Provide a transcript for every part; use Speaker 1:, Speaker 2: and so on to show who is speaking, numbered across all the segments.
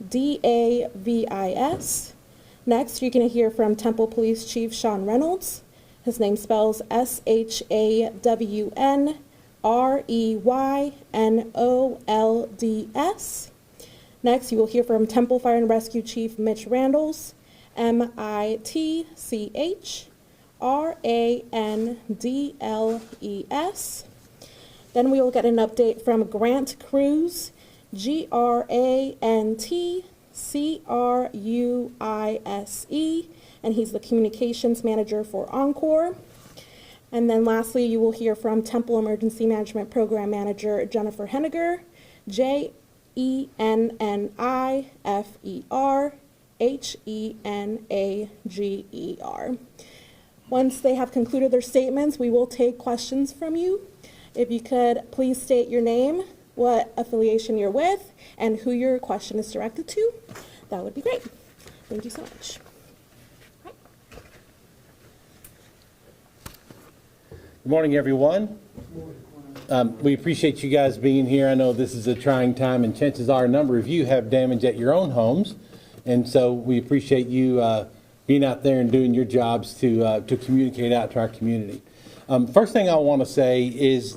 Speaker 1: Imdavis. Next, you're going to hear from Temple Police Chief Sean Reynolds. His name spells ShawnReynolds. Next, you will hear from Temple Fire and Rescue Chief Mitch Randles, MITCHRANDLES. Then we will get an update from Grant Cruz, GRANTCRUISE, and he's the Communications Manager for Encore. And then lastly, you will hear from Temple Emergency Management Program Manager Jennifer Henniger, JENNIFERHENAGER. Once they have concluded their statements, we will take questions from you. If you could please state your name, what affiliation you're with, and who your question is directed to, that would be great. Thank you so much.
Speaker 2: Good morning, everyone. We appreciate you guys being here. I know this is a trying time, and chances are a number of you have damage at your own homes, and so we appreciate you being out there and doing your jobs to communicate out to our community. First thing I want to say is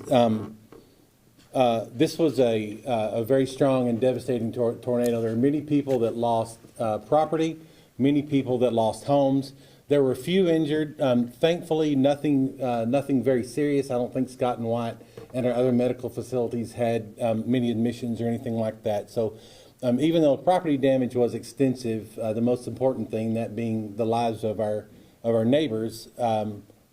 Speaker 2: this was a very strong and devastating tornado. There are many people that lost property, many people that lost homes. There were a few injured. Thankfully, nothing very serious. I don't think Scott and White and our other medical facilities had many admissions or anything like that. So even though property damage was extensive, the most important thing, that being the lives of our neighbors,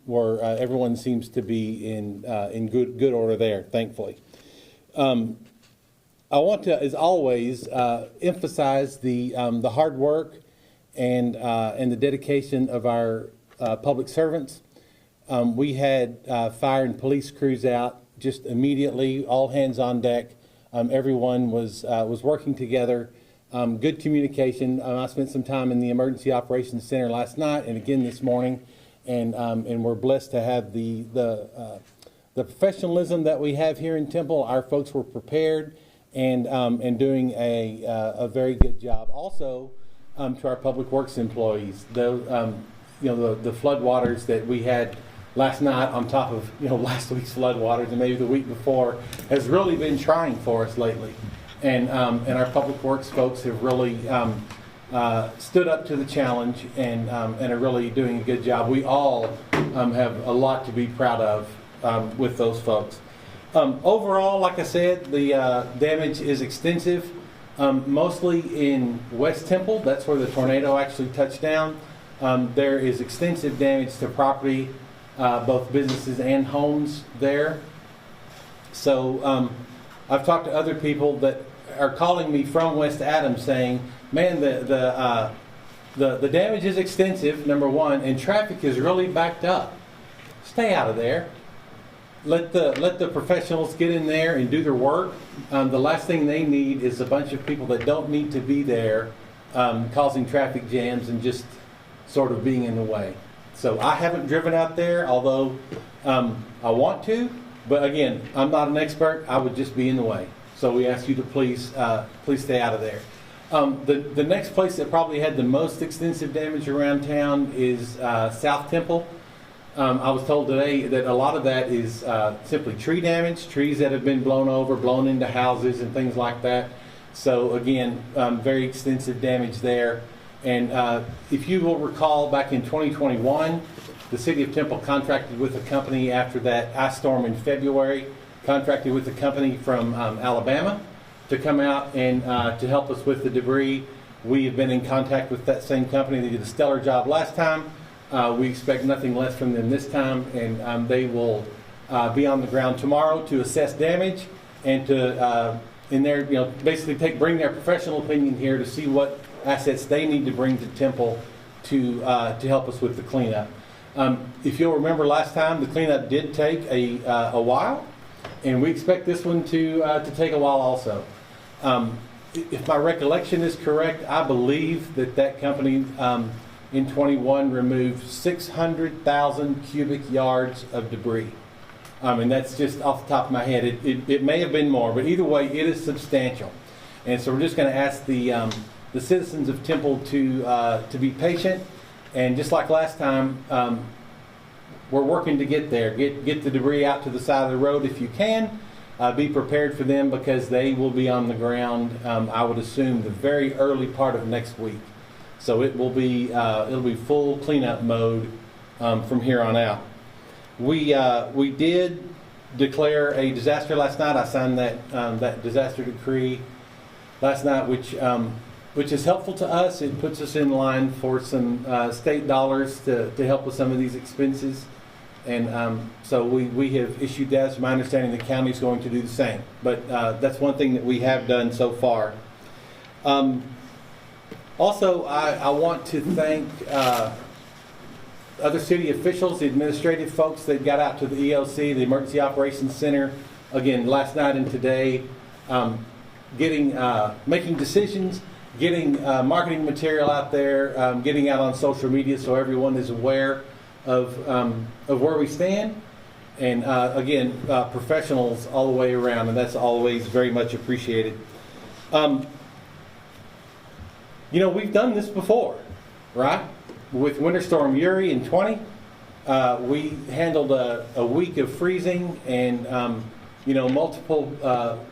Speaker 2: were everyone seems to be in good order there, thankfully. I want to, as always, emphasize the hard work and the dedication of our public servants. We had fire and police crews out just immediately, all hands on deck. Everyone was working together. Good communication. I spent some time in the Emergency Operations Center last night and again this morning, and we're blessed to have the professionalism that we have here in Temple. Our folks were prepared and doing a very good job. Also, to our public works employees, the flood waters that we had last night on top of last week's flood waters and maybe the week before has really been trying for us lately, and our public works folks have really stood up to the challenge and are really doing a good job. We all have a lot to be proud of with those folks. Overall, like I said, the damage is extensive. Mostly in West Temple. That's where the tornado actually touched down. There is extensive damage to property, both businesses and homes there. So I've talked to other people that are calling me from West Adams saying, man, the damage is extensive, number one, and traffic is really backed up. Stay out of there. Let the professionals get in there and do their work. The last thing they need is a bunch of people that don't need to be there, causing traffic jams and just sort of being in the way. So I haven't driven out there, although I want to. But again, I'm not an expert. I would just be in the way. So we ask you to please stay out of there. The next place that probably had the most extensive damage around town is South Temple. I was told today that a lot of that is simply tree damage, trees that have been blown over, blown into houses and things like that. So again, very extensive damage there. And if you will recall, back in 2021, the City of Temple contracted with a company after that ice storm in February, contracted with a company from Alabama to come out and to help us with the debris. We have been in contact with that same company. They did a stellar job last time. We expect nothing less from them this time, and they will be on the ground tomorrow to assess damage and to, basically bring their professional opinion here to see what assets they need to bring to Temple to help us with the cleanup. If you'll remember last time, the cleanup did take a while, and we expect this one to take a while also. If my recollection is correct, I believe that company in 21 removed 600,000 cubic yards of debris. And that's just off the top of my head. It may have been more, but either way, it is substantial. And so we're just going to ask the citizens of Temple to be patient. And just like last time, we're working to get there. Get the debris out to the side of the road if you can. Be prepared for them because they will be on the ground, I would assume, the very early part of next week. So it'll be full cleanup mode from here on out. We did declare a disaster last night. I signed that disaster decree last night, which is helpful to us. It puts us in line for some state dollars to help with some of these expenses. And so we have issued that. It's my understanding the county is going to do the same. But that's one thing that we have done so far. Also, I want to thank other city officials, the administrative folks that got out to the EOC, the Emergency Operations Center, again, last night and today, making decisions, getting marketing material out there, getting out on social media so everyone is aware of where we stand. And again, professionals all the way around, and that's always very much appreciated. We've done this before, right? With Winter Storm Uri in 20, we handled a week of freezing and multiple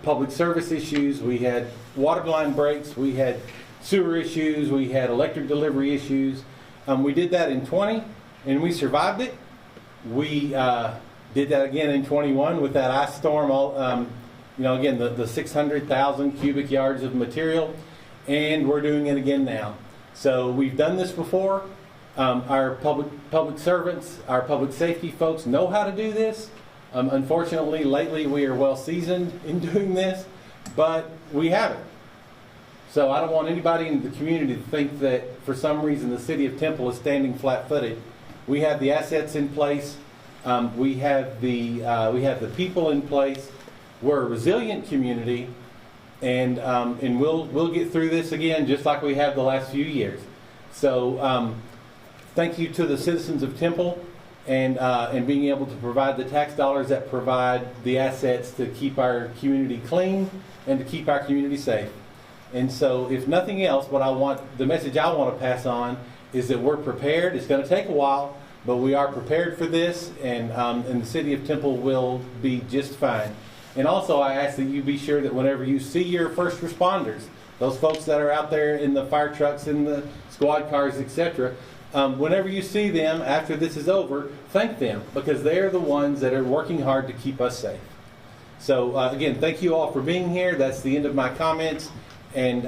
Speaker 2: public service issues. We had water line breaks, we had sewer issues, we had electric delivery issues. We did that in 20, and we survived it. We did that again in 21 with that ice storm. Again, the 600,000 cubic yards of material, and we're doing it again now. So we've done this before. Our public servants, our public safety folks know how to do this. Unfortunately, lately we are well seasoned in doing this, but we haven't. So I don't want anybody in the community to think that for some reason the city of Temple is standing flat-footed. We have the assets in place. We have the people in place. We're a resilient community, and we'll get through this again just like we have the last few years. So thank you to the citizens of Temple and being able to provide the tax dollars that provide the assets to keep our community clean and to keep our community safe. And so, if nothing else, the message I want to pass on is that we're prepared. It's going to take a while, but we are prepared for this, and the city of Temple will be just fine. And also, I ask that you be sure that whenever you see your first responders, those folks that are out there in the fire trucks, in the squad cars, etc., whenever you see them after this is over, thank them, because they're the ones that are working hard to keep us safe. So again, thank you all for being here. That's the end of my comments, and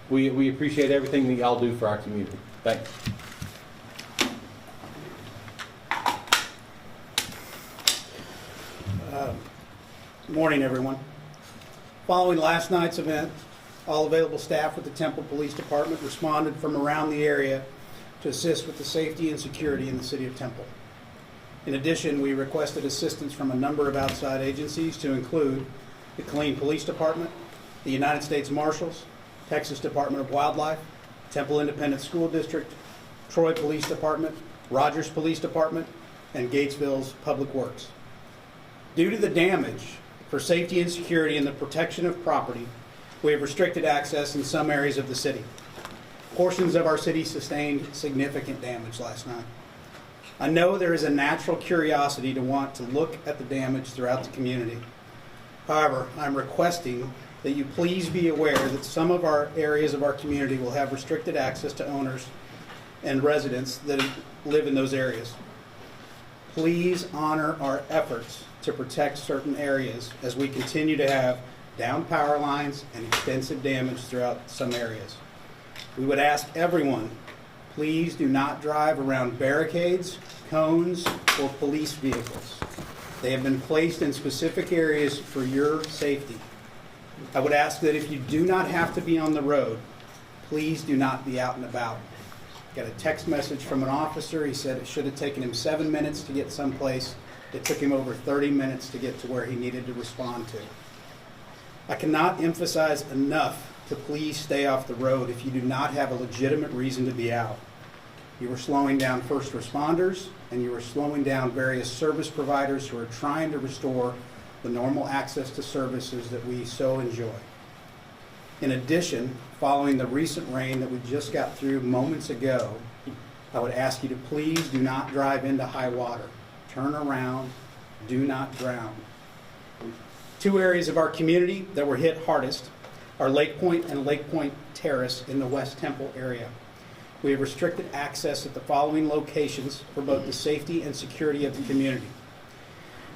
Speaker 2: we appreciate everything that y'all do for our community. Thanks.
Speaker 3: Good morning, everyone. Following last night's event, all available staff with the Temple Police Department responded from around the area to assist with the safety and security in the city of Temple. In addition, we requested assistance from a number of outside agencies to include the Killeen Police Department, the United States Marshals, Texas Department of Wildlife, Temple Independent School District, Troy Police Department, Rogers Police Department, and Gatesville's Public Works. Due to the damage for safety and security and the protection of property, we have restricted access in some areas of the city. Portions of our city sustained significant damage last night. I know there is a natural curiosity to want to look at the damage throughout the community. However, I'm requesting that you please be aware that some of our areas of our community will have restricted access to owners and residents that live in those areas. Please honor our efforts to protect certain areas as we continue to have down power lines and extensive damage throughout some areas. We would ask everyone, please do not drive around barricades, cones, or police vehicles. They have been placed in specific areas for your safety. I would ask that if you do not have to be on the road, please do not be out and about. Got a text message from an officer. He said it should have taken him 7 minutes to get someplace. It took him over 30 minutes to get to where he needed to respond to. I cannot emphasize enough to please stay off the road if you do not have a legitimate reason to be out. You are slowing down first responders, and you are slowing down various service providers who are trying to restore the normal access to services that we so enjoy. In addition, following the recent rain that we just got through moments ago, I would ask you to please do not drive into high water. Turn around, do not drown. Two areas of our community that were hit hardest are Lake Point and Lake Point Terrace in the West Temple area. We have restricted access at the following locations for both the safety and security of the community.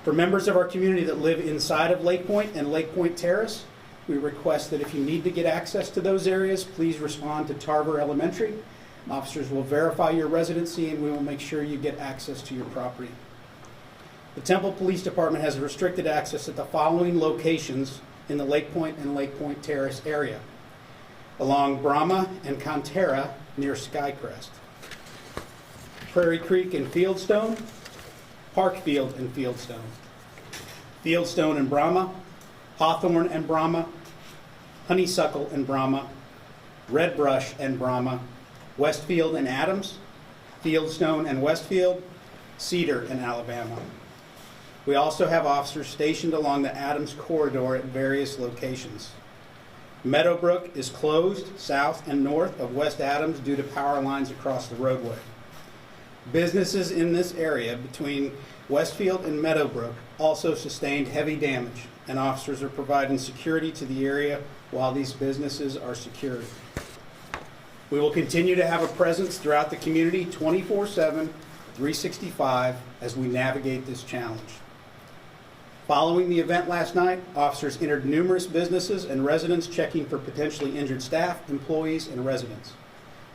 Speaker 3: For members of our community that live inside of Lake Point and Lake Point Terrace, we request that if you need to get access to those areas, please respond to Tarver Elementary. Officers will verify your residency and we will make sure you get access to your property. The Temple Police Department has restricted access at the following locations in the Lake Point and Lake Point Terrace area: along Brahma and Cantera near Skycrest, Prairie Creek and Fieldstone, Parkfield and Fieldstone, Fieldstone and Brahma, Hawthorne and Brahma, Honeysuckle and Brahma, Red Brush and Brahma, Westfield and Adams, Fieldstone and Westfield, Cedar and Alabama. We also have officers stationed along the Adams corridor at various locations. Meadowbrook is closed south and north of West Adams due to power lines across the roadway. Businesses in this area between Westfield and Meadowbrook also sustained heavy damage, and officers are providing security to the area while these businesses are secured. We will continue to have a presence throughout the community 24/7, 365 as we navigate this challenge. Following the event last night, officers entered numerous businesses and residents checking for potentially injured staff, employees, and residents.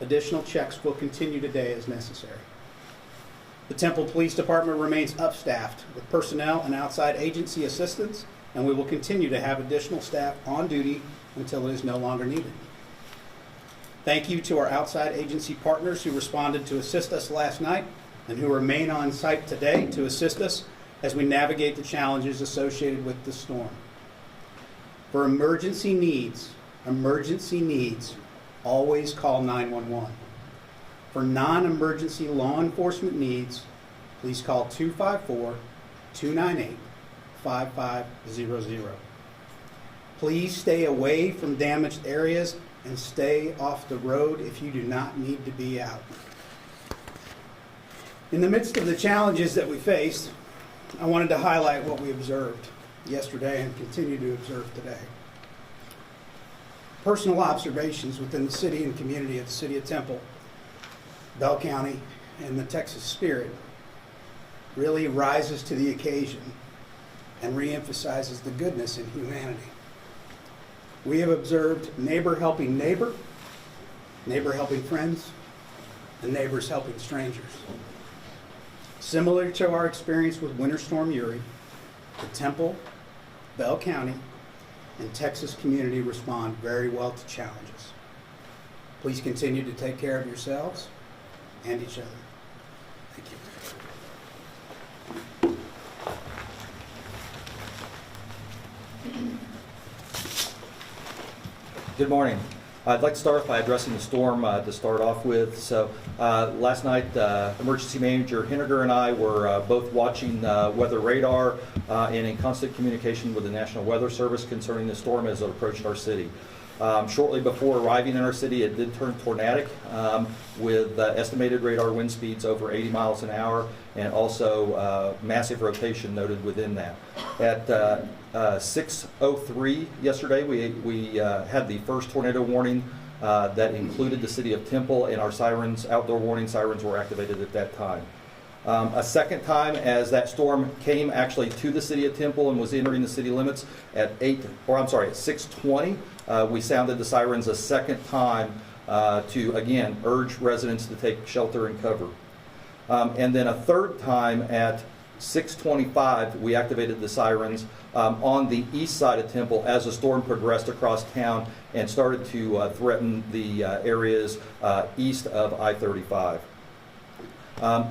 Speaker 3: Additional checks will continue today as necessary. The Temple Police Department remains upstaffed with personnel and outside agency assistance, and we will continue to have additional staff on duty until it is no longer needed. Thank you to our outside agency partners who responded to assist us last night and who remain on site today to assist us as we navigate the challenges associated with the storm. For emergency needs, always call 911. For non-emergency law enforcement needs, please call 254-298-5500. Please stay away from damaged areas and stay off the road if you do not need to be out. In the midst of the challenges that we faced, I wanted to highlight what we observed yesterday and continue to observe today. Personal observations within the city and community of the City of Temple, Bell County, and the Texas spirit really rises to the occasion and reemphasizes the goodness in humanity. We have observed neighbor helping neighbor, neighbor helping friends, and neighbors helping strangers. Similar to our experience with Winter Storm Uri, the Temple, Bell County, and Texas community respond very well to challenges. Please continue to take care of yourselves and each other. Thank you.
Speaker 4: Good morning. I'd like to start by addressing the storm to start off with. So last night, Emergency Manager Henniger and I were both watching weather radar and in constant communication with the National Weather Service concerning the storm as it approached our city. Shortly before arriving in our city, it did turn tornadic with estimated radar wind speeds over 80 miles an hour and also massive rotation noted within that. At 6:03 yesterday, we had the first tornado warning that included the city of Temple, and our sirens, outdoor warning sirens, were activated at that time. A second time, as that storm came actually to the city of Temple and was entering the city limits at 6:20, we sounded the sirens a second time to again urge residents to take shelter and cover. And then a third time at 6:25, we activated the sirens on the east side of Temple as the storm progressed across town and started to threaten the areas east of I-35.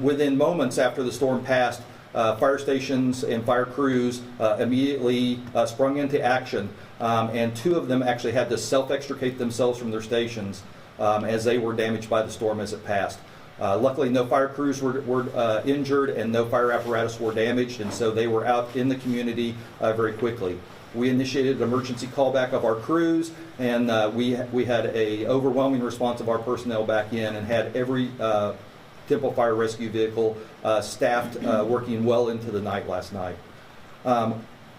Speaker 4: Within moments after the storm passed, fire stations and fire crews immediately sprung into action, and two of them actually had to self-extricate themselves from their stations as they were damaged by the storm as it passed. Luckily, no fire crews were injured and no fire apparatus were damaged, and so they were out in the community very quickly. we initiated an emergency callback of our crews, and we had a overwhelming response of our personnel back in and had every Temple Fire Rescue vehicle staffed, working well into the night last night.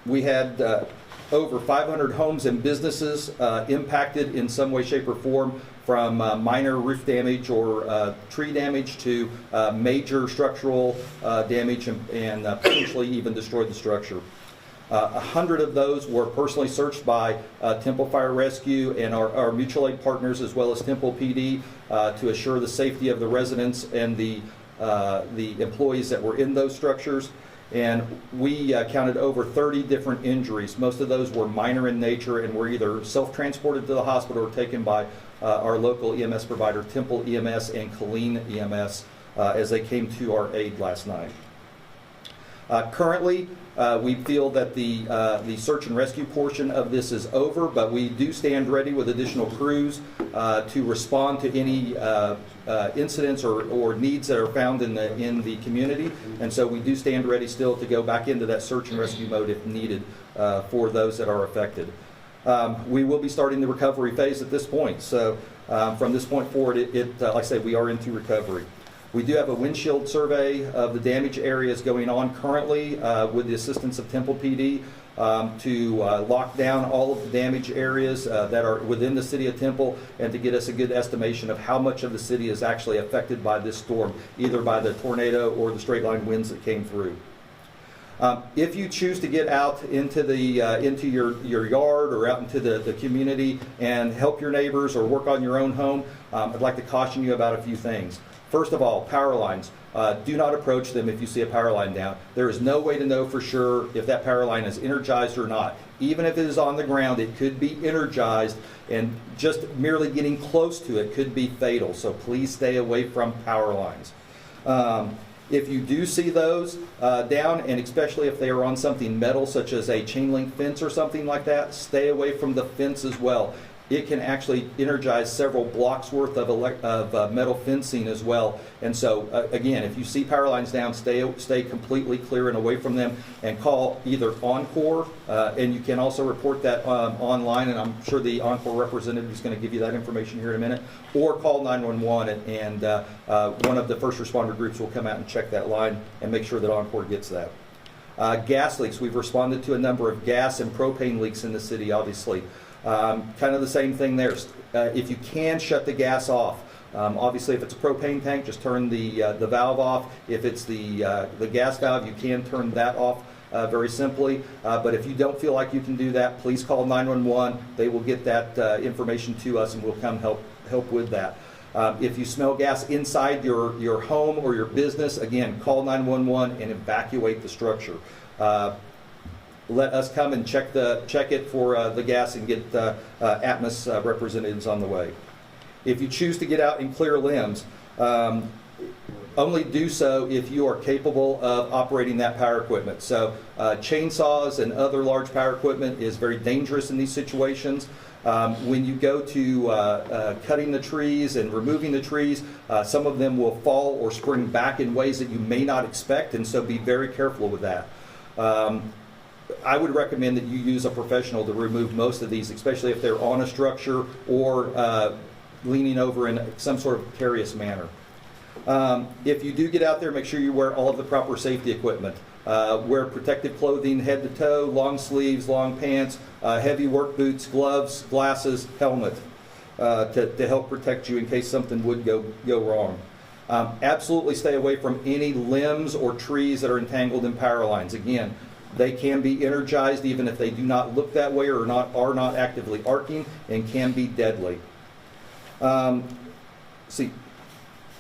Speaker 4: We had over 500 homes and businesses impacted in some way, shape, or form, from minor roof damage or tree damage to major structural damage and potentially even destroyed the structure. 100 of those were personally searched by Temple Fire Rescue and our mutual aid partners, as well as Temple PD, to assure the safety of the residents and the employees that were in those structures. And we counted over 30 different injuries. Most of those were minor in nature and were either self-transported to the hospital or taken by our local EMS provider, Temple EMS and Killeen EMS, as they came to our aid last night. Currently, we feel that the search and rescue portion of this is over, but we do stand ready with additional crews to respond to any incidents or needs that are found in the community. And so we do stand ready still to go back into that search and rescue mode if needed for those that are affected. We will be starting the recovery phase at this point. So from this point forward, like I say, we are into recovery. We do have a windshield survey of the damage areas going on currently with the assistance of Temple PD to lock down all of the damage areas that are within the city of Temple and to get us a good estimation of how much of the city is actually affected by this storm, either by the tornado or the straight line winds that came through. If you choose to get out into your yard or out into the community and help your neighbors or work on your own home, I'd like to caution you about a few things. First of all, power lines. Do not approach them if you see a power line down. There is no way to know for sure if that power line is energized or not. Even if it is on the ground, it could be energized, and just merely getting close to it could be fatal. So please stay away from power lines. If you do see those down, and especially if they are on something metal, such as a chain link fence or something like that, stay away from the fence as well. It can actually energize several blocks worth of metal fencing as well. And so, again, if you see power lines down, stay completely clear and away from them, and call either Encore, and you can also report that online, and I'm sure the Encore representative is going to give you that information here in a minute, or call 911, and one of the first responder groups will come out and check that line and make sure that Encore gets that. Gas leaks. We've responded to a number of gas and propane leaks in the city, obviously. Kind of the same thing there. If you can, shut the gas off. Obviously, if it's a propane tank, just turn the valve off. If it's the gas valve, you can turn that off very simply. But if you don't feel like you can do that, please call 911. They will get that information to us, and we'll come help with that. If you smell gas inside your home or your business, again, call 911 and evacuate the structure. Let us come and check it for the gas and get Atmos representatives on the way. If you choose to get out and clear limbs, only do so if you are capable of operating that power equipment. So chainsaws and other large power equipment is very dangerous in these situations. When you go to cutting the trees and removing the trees, some of them will fall or spring back in ways that you may not expect, and so be very careful with that. I would recommend that you use a professional to remove most of these, especially if they're on a structure or leaning over in some sort of precarious manner. If you do get out there, make sure you wear all of the proper safety equipment. Wear protective clothing head to toe, long sleeves, long pants, heavy work boots, gloves, glasses, helmet to help protect you in case something would go wrong. Absolutely stay away from any limbs or trees that are entangled in power lines. Again, they can be energized even if they do not look that way or are not actively arcing, and can be deadly.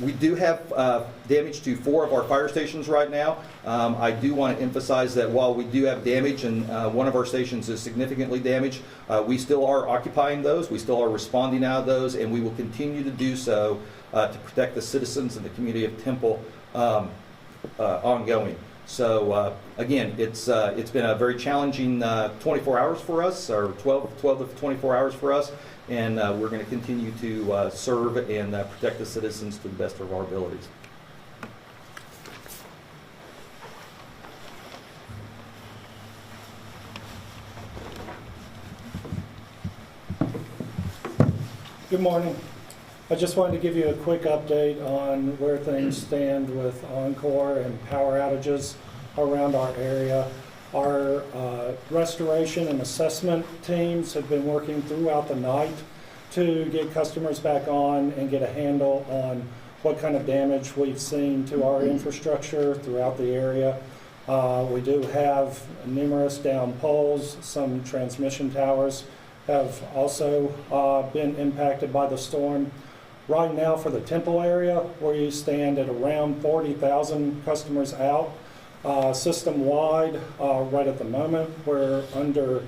Speaker 4: We do have damage to 4 of our fire stations right now. I do want to emphasize that while we do have damage and one of our stations is significantly damaged, we still are occupying those, we still are responding out of those, and we will continue to do so to protect the citizens and the community of Temple ongoing. So again, it's been a very challenging 24 hours for us, or 12 to 24 hours for us, and we're going to continue to serve and protect the citizens to the best of our abilities.
Speaker 5: Good morning. I just wanted to give you a quick update on where things stand with Encore and power outages around our area. Our restoration and assessment teams have been working throughout the night to get customers back on and get a handle on what kind of damage we've seen to our infrastructure throughout the area. We do have numerous down poles. Some transmission towers have also been impacted by the storm. Right now for the Temple area, we stand at around 40,000 customers out. System-wide, right at the moment, we're under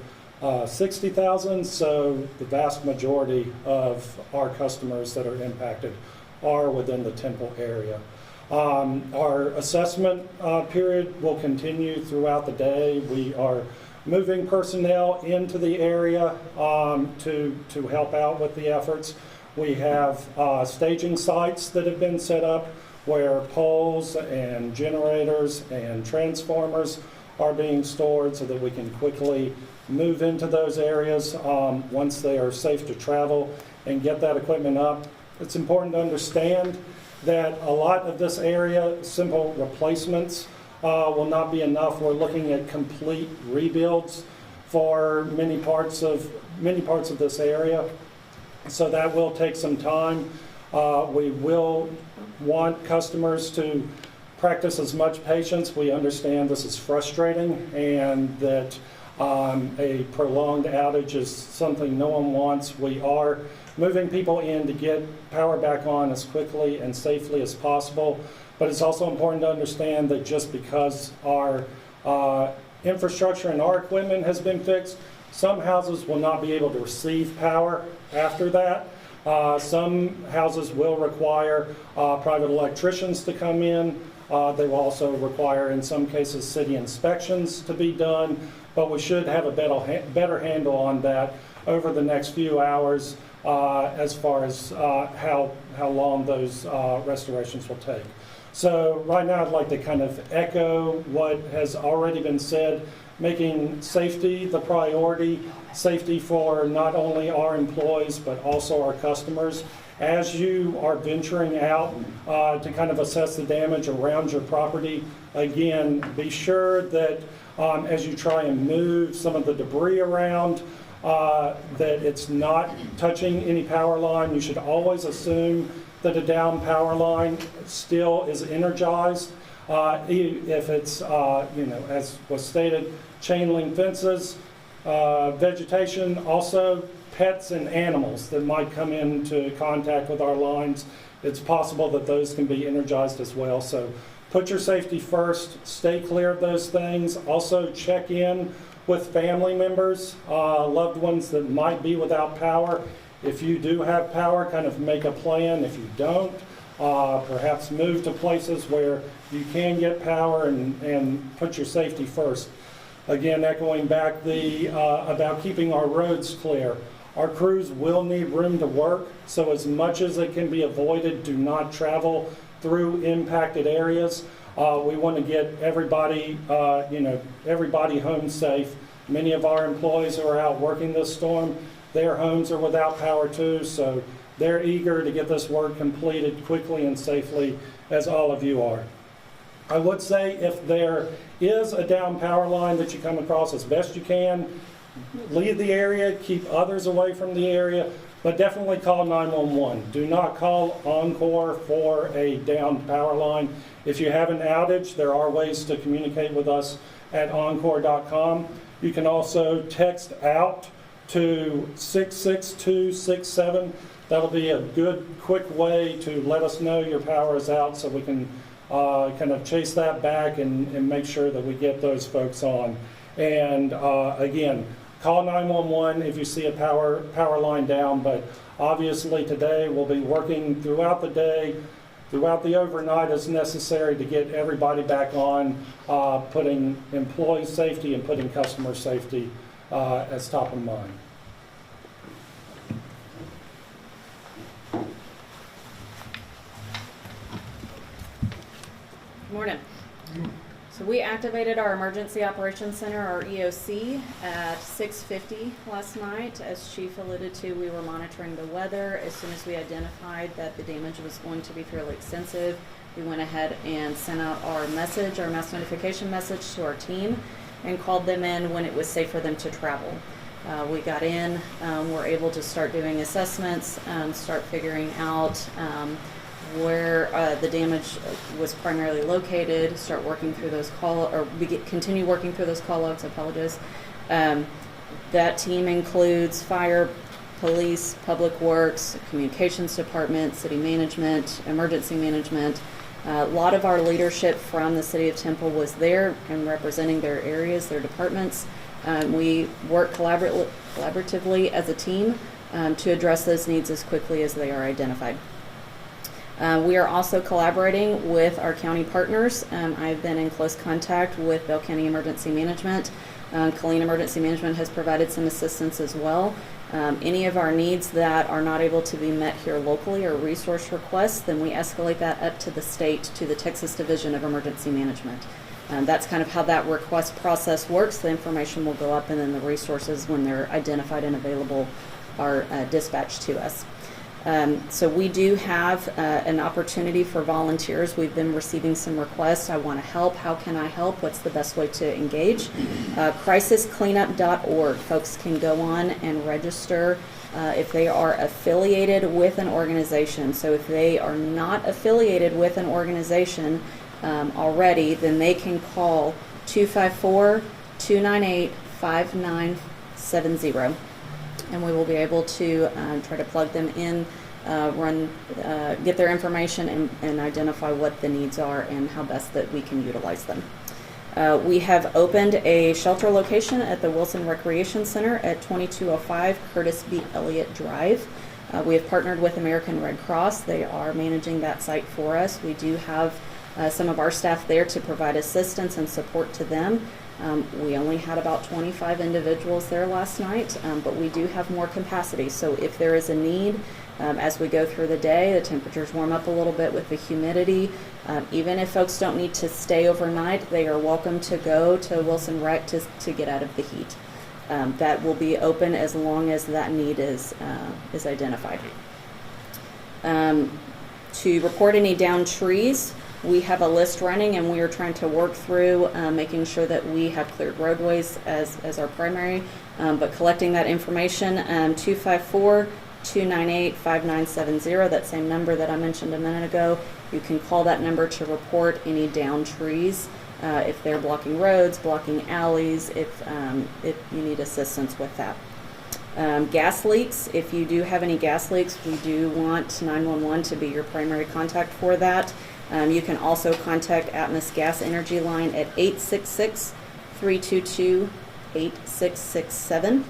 Speaker 5: 60,000, so the vast majority of our customers that are impacted are within the Temple area. Our assessment period will continue throughout the day. We are moving personnel into the area to help out with the efforts. We have staging sites that have been set up where poles and generators and transformers are being stored so that we can quickly move into those areas once they are safe to travel and get that equipment up. It's important to understand that a lot of this area, simple replacements, will not be enough. We're looking at complete rebuilds for many parts of this area. So that will take some time. We will want customers to practice as much patience. We understand this is frustrating and that a prolonged outage is something no one wants. We are moving people in to get power back on as quickly and safely as possible. But it's also important to understand that just because our infrastructure and our equipment has been fixed, some houses will not be able to receive power after that. Some houses will require private electricians to come in. They will also require, in some cases, city inspections to be done. But we should have a better handle on that over the next few hours as far as how long those restorations will take. So right now I'd like to kind of echo what has already been said, making safety the priority, safety for not only our employees but also our customers. As you are venturing out to kind of assess the damage around your property, again, be sure that as you try and move some of the debris around, that it's not touching any power line. You should always assume that a down power line still is energized. If it's, as was stated, chain link fences, vegetation, also pets and animals that might come into contact with our lines, it's possible that those can be energized as well. So put your safety first, stay clear of those things. Also check in with family members, loved ones that might be without power. If you do have power, kind of make a plan. If you don't, perhaps move to places where you can get power and put your safety first. Again, echoing back about keeping our roads clear. Our crews will need room to work, so as much as it can be avoided, do not travel through impacted areas. We want to get everybody home safe. Many of our employees who are out working this storm, their homes are without power too, so they're eager to get this work completed quickly and safely, as all of you are. I would say if there is a down power line that you come across, as best you can, leave the area, keep others away from the area, but definitely call 911. Do not call Encore for a down power line. If you have an outage, there are ways to communicate with us at encore.com. You can also text out to 66267. That'll be a good, quick way to let us know your power is out so we can kind of chase that back and make sure that we get those folks on. And again, call 911 if you see a power line down, but obviously today we'll be working throughout the day, throughout the overnight as necessary to get everybody back on, putting employee safety and putting customer safety as top of mind.
Speaker 6: Morning. So we activated our Emergency Operations Center, our EOC, at 6:50 last night. As Chief alluded to, we were monitoring the weather. As soon as we identified that the damage was going to be fairly extensive, we went ahead and sent out our message, our mass notification message to our team, and called them in when it was safe for them to travel. We got in, were able to start doing assessments, start figuring out where the damage was primarily located, start working through those continue working through those call logs. I apologize. That team includes fire, police, public works, communications department, city management, emergency management. A lot of our leadership from the city of Temple was there and representing their areas, their departments. We work collaboratively as a team to address those needs as quickly as they are identified. We are also collaborating with our county partners. I've been in close contact with Bell County Emergency Management. Killeen Emergency Management has provided some assistance as well. Any of our needs that are not able to be met here locally or resource requests, then we escalate that up to the state, to the Texas Division of Emergency Management. That's kind of how that request process works. The information will go up, and then the resources, when they're identified and available, are dispatched to us. So we do have an opportunity for volunteers. We've been receiving some requests. I want to help. How can I help? What's the best way to engage? Crisiscleanup.org. Folks can go on and register if they are affiliated with an organization. So if they are not affiliated with an organization already, then they can call 254-298-5970. And we will be able to try to plug them in, get their information, and identify what the needs are and how best that we can utilize them. We have opened a shelter location at the Wilson Recreation Center at 2205 Curtis B. Elliott Drive. We have partnered with American Red Cross. They are managing that site for us. We do have some of our staff there to provide assistance and support to them. We only had about 25 individuals there last night, but we do have more capacity. So if there is a need, as we go through the day, the temperatures warm up a little bit with the humidity. Even if folks don't need to stay overnight, they are welcome to go to Wilson Rec to get out of the heat. That will be open as long as that need is identified. To report any downed trees, we have a list running, and we are trying to work through making sure that we have cleared roadways as our primary, but collecting that information. 254-298-5970, that same number that I mentioned a minute ago. You can call that number to report any downed trees, if they're blocking roads, blocking alleys, if you need assistance with that. Gas leaks, if you do have any gas leaks, we do want 911 to be your primary contact for that. You can also contact Atmos Gas Energy Line at 866-322-8667.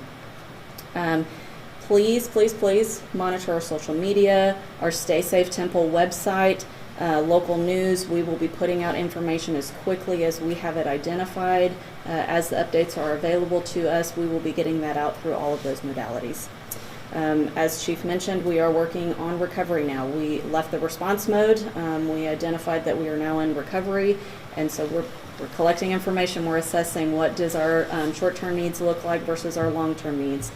Speaker 6: Please monitor our social media, our Stay Safe Temple website, local news. We will be putting out information as quickly as we have it identified. As the updates are available to us, we will be getting that out through all of those modalities. As Chief mentioned, we are working on recovery now. We left the response mode. We identified that we are now in recovery, and so we're collecting information. We're assessing what does our short-term needs look like versus our long-term needs.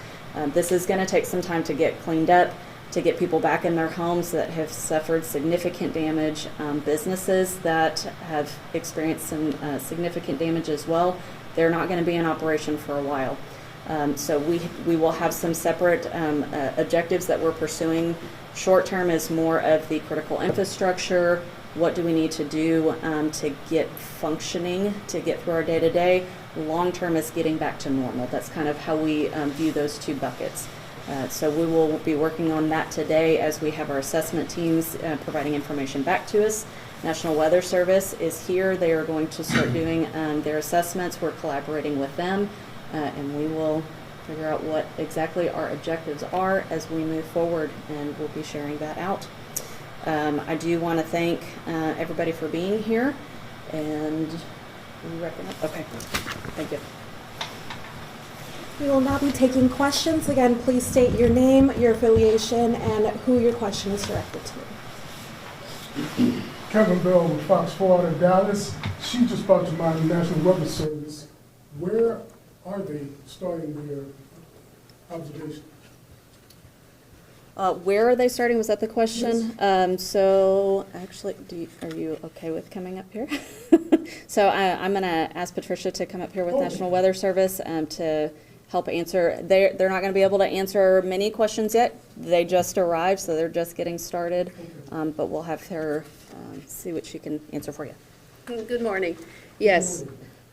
Speaker 6: This is going to take some time to get cleaned up, to get people back in their homes that have suffered significant damage, businesses that have experienced some significant damage as well. They're not going to be in operation for a while. So we will have some separate objectives that we're pursuing. Short term is more of the critical infrastructure. What do we need to do to get functioning, to get through our day-to-day? Long term is getting back to normal. That's kind of how we view those two buckets. So we will be working on that today as we have our assessment teams providing information back to us. National Weather Service is here. They are going to start doing their assessments. We're collaborating with them. And we will figure out what exactly our objectives are as we move forward, and we'll be sharing that out. I do want to thank everybody for being here, and we wrapping up. Okay, thank you.
Speaker 1: We will now be taking questions. Again, please state your name, your affiliation, and who your question is directed to.
Speaker 7: Kevin Bell with Fox 4 out of Dallas. She just brought to mind the National Weather Service. Where are they starting their observation?
Speaker 6: Where are they starting? Was that the question? So actually, are you okay with coming up here? So I'm going to ask Patricia to come up here with National Weather Service to help answer. They're not going to be able to answer many questions yet. They just arrived, so they're just getting started. But we'll have her see what she can answer for you.
Speaker 8: Good morning. Yes.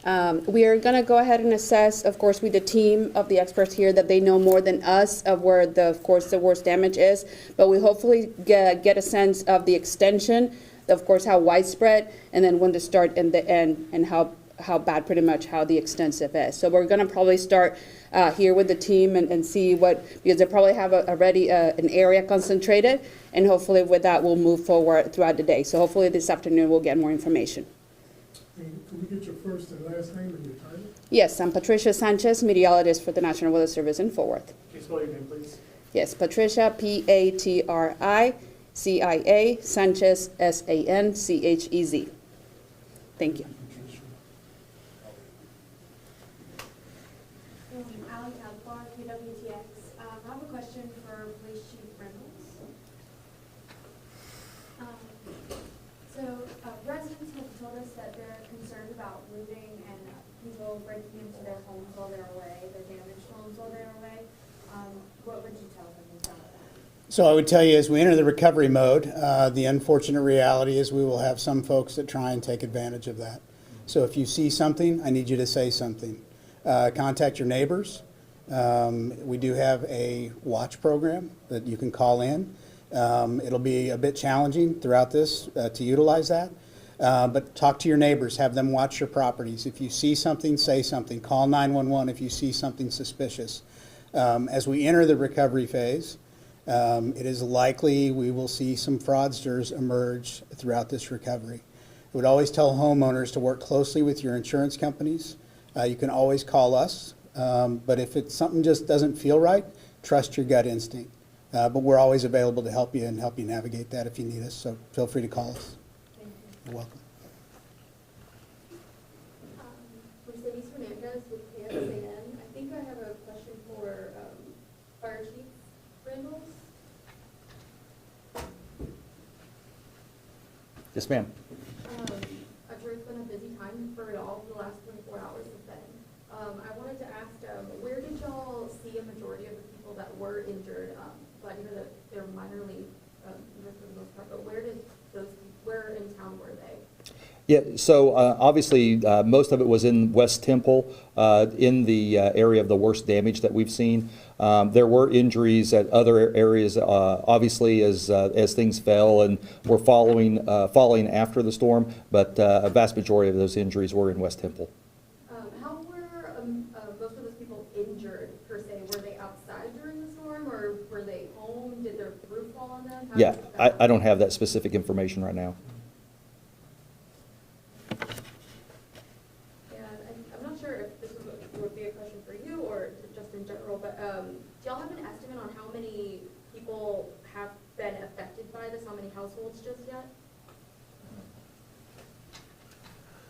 Speaker 8: We are going to go ahead and assess, of course, with the team of the experts here, that they know more than us of where, of course, the worst damage is. But we hopefully get a sense of the extension, of course, how widespread, and then when to start and the end, and how bad, pretty much, how the extensive is. So we're going to probably start here with the team and see what, because they probably have already an area concentrated, and hopefully with that, we'll move forward throughout the day. So hopefully this afternoon, we'll get more information.
Speaker 7: And can we get your first and last name and your title?
Speaker 8: Yes, I'm Patricia Sanchez, meteorologist for the National Weather Service in Fort Worth.
Speaker 5: Can you spell your name, please?
Speaker 8: Yes, Patricia, Patricia, Sanchez, Sanchez. Thank you.
Speaker 9: Ally Talbar, KWTX. I have a question for Police Chief Reynolds. Residents have told us that they're concerned about looting and people breaking into their homes while they're away, their damaged homes while they're away. What would you tell them about that?
Speaker 3: So I would tell you, as we enter the recovery mode, the unfortunate reality is we will have some folks that try and take advantage of that. So if you see something, I need you to say something. Contact your neighbors. We do have a watch program that you can call in. It'll be a bit challenging throughout this to utilize that. But talk to your neighbors, have them watch your properties. If you see something, say something. Call 911 if you see something suspicious. As we enter the recovery phase, it is likely we will see some fraudsters emerge throughout this recovery. I would always tell homeowners to work closely with your insurance companies. You can always call us, but if it's something just doesn't feel right, trust your gut instinct. But we're always available to help you and help you navigate that if you need us, so feel free to call us. You're welcome.
Speaker 9: Mercedes Hernandez with KSAN. I think I have a question for Fire Chief Reynolds.
Speaker 4: Yes, ma'am.
Speaker 9: I'm sure it's been a busy time for y'all. The last 24 hours have been. I wanted to ask, where did y'all see a majority of the people that were injured? Glad to hear that they're minorly injured for the most part, but where in town were they?
Speaker 4: Yeah, so obviously, most of it was in West Temple, in the area of the worst damage that we've seen. There were injuries at other areas, obviously, as things fell and were falling after the storm, but a vast majority of those injuries were in West Temple.
Speaker 9: How were most of those people injured, per se? Were they outside during the storm, or were they home? Did their roof fall on them?
Speaker 4: Yeah, I don't have that specific information right now.
Speaker 9: I'm not sure if this would be a question for you or just in general, but do y'all have an estimate on how many people have been affected by this? How many households just yet?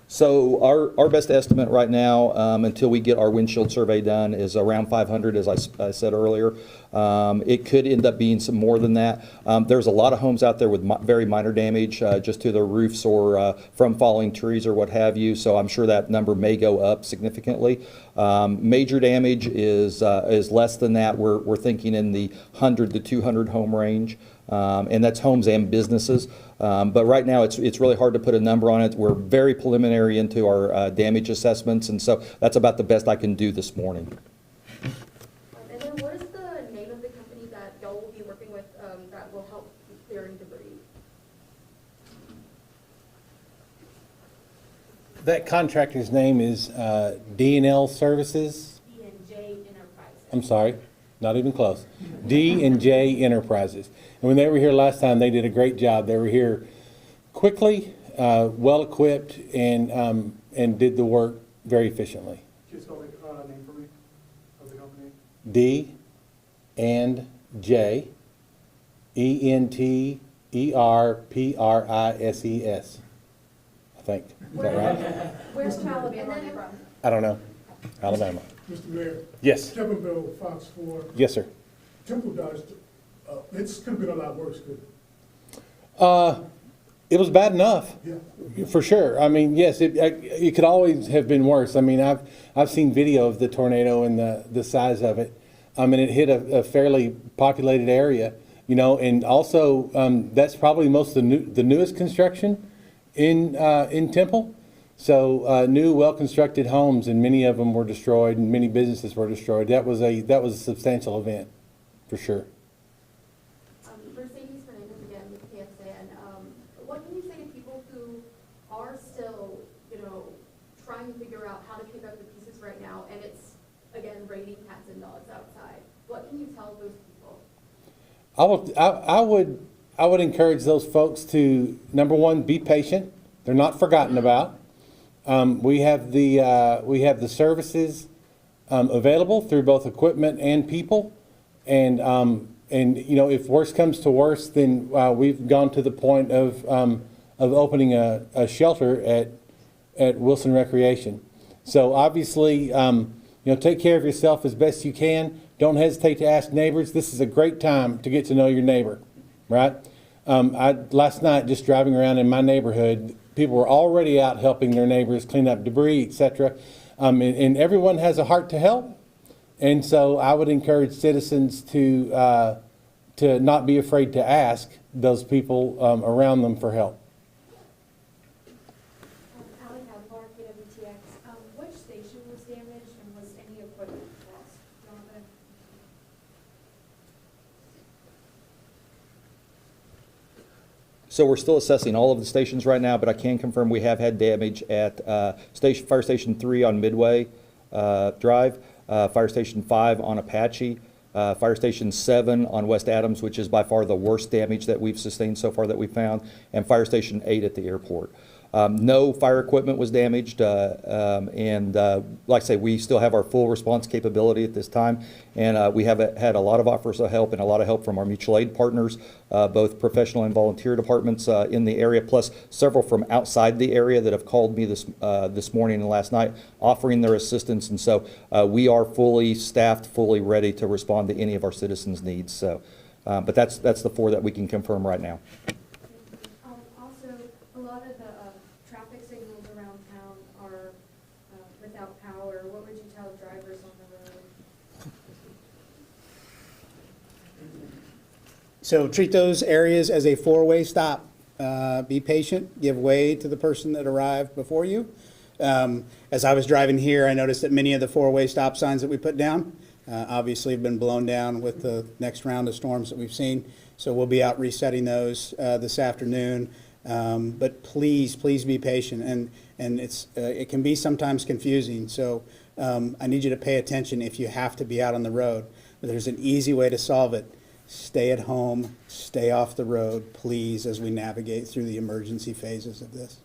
Speaker 4: So our best estimate right now, until we get our windshield survey done, is around 500, as I said earlier. It could end up being some more than that. There's a lot of homes out there with very minor damage, just to their roofs or from falling trees or what have you. So I'm sure that number may go up significantly. Major damage is less than that. We're thinking in the 100 to 200 home range. And that's homes and businesses. But right now, it's really hard to put a number on it. We're very preliminary into our damage assessments, and so that's about the best I can do this morning.
Speaker 9: And then what is the name of the company that y'all will be working with that will help clearing debris?
Speaker 2: That contractor's name is D&L Services.
Speaker 9: D&J Enterprises.
Speaker 2: I'm sorry, not even close. D&J Enterprises. And when they were here last time, they did a great job. They were here quickly, well-equipped, and did the work very efficiently.
Speaker 5: Can you spell the name for me of the company?
Speaker 2: D and J, ERPRISES. I think. Is that right?
Speaker 9: Where's Child Alabama from?
Speaker 2: I don't know. Alabama.
Speaker 7: Mr. Mayor,
Speaker 2: Yes.
Speaker 7: Kevin Bell, Fox 4,
Speaker 2: Yes, sir.
Speaker 7: Temple dodged, it's could have been a lot worse, could
Speaker 2: It was bad enough.
Speaker 7: it? Yeah.
Speaker 2: For sure. I mean, yes, it could always have been worse. I mean, I've seen video of the tornado and the size of it. And it hit a fairly populated area, you know, and also that's probably most of the newest construction in Temple. So new, well-constructed homes, and many of them were destroyed, and many businesses were destroyed. That was a substantial event, for sure.
Speaker 9: Mercedes Fernandez again with KFSN. What can you say to people who are still, trying to figure out how to pick up the pieces right now, and it's, again, raining cats and dogs outside? What can you tell those people?
Speaker 2: I would encourage those folks to, number one, be patient. They're not forgotten about. We have the services available through both equipment and people, and if worse comes to worse, then we've gone to the point of opening a shelter at Wilson Recreation. So obviously, take care of yourself as best you can. Don't hesitate to ask neighbors. This is a great time to get to know your neighbor, right? Last night, just driving around in my neighborhood, people were already out helping their neighbors clean up debris, etc. And everyone has a heart to help. And so I would encourage citizens to not be afraid to ask those people around them for help.
Speaker 10: Allie Cavapar, KWTX. Which station was damaged and was any equipment lost? Jonathan?
Speaker 4: So we're still assessing all of the stations right now, but I can confirm we have had damage at Fire Station 3 on Midway Drive, Fire Station 5 on Apache, Fire Station 7 on West Adams, which is by far the worst damage that we've sustained so far that we found, and Fire Station 8 at the airport. No fire equipment was damaged, and like I say, we still have our full response capability at this time, and we have had a lot of offers of help and a lot of help from our mutual aid partners, both professional and volunteer departments in the area, plus several from outside the area that have called me this morning and last night offering their assistance, and so we are fully staffed, fully ready to respond to any of our citizens' needs. So, but that's the four that we can confirm right now.
Speaker 10: Also, a lot of the traffic signals around town are without power. What would you tell drivers on the road?
Speaker 3: So treat those areas as a four-way stop. Be patient, give way to the person that arrived before you. As I was driving here, I noticed that many of the four-way stop signs that we put down obviously have been blown down with the next round of storms that we've seen. So we'll be out resetting those this afternoon. But please be patient, and it can be sometimes confusing. So I need you to pay attention if you have to be out on the road. But there's an easy way to solve it. Stay at home, stay off the road, please, as we navigate through the emergency phases of this.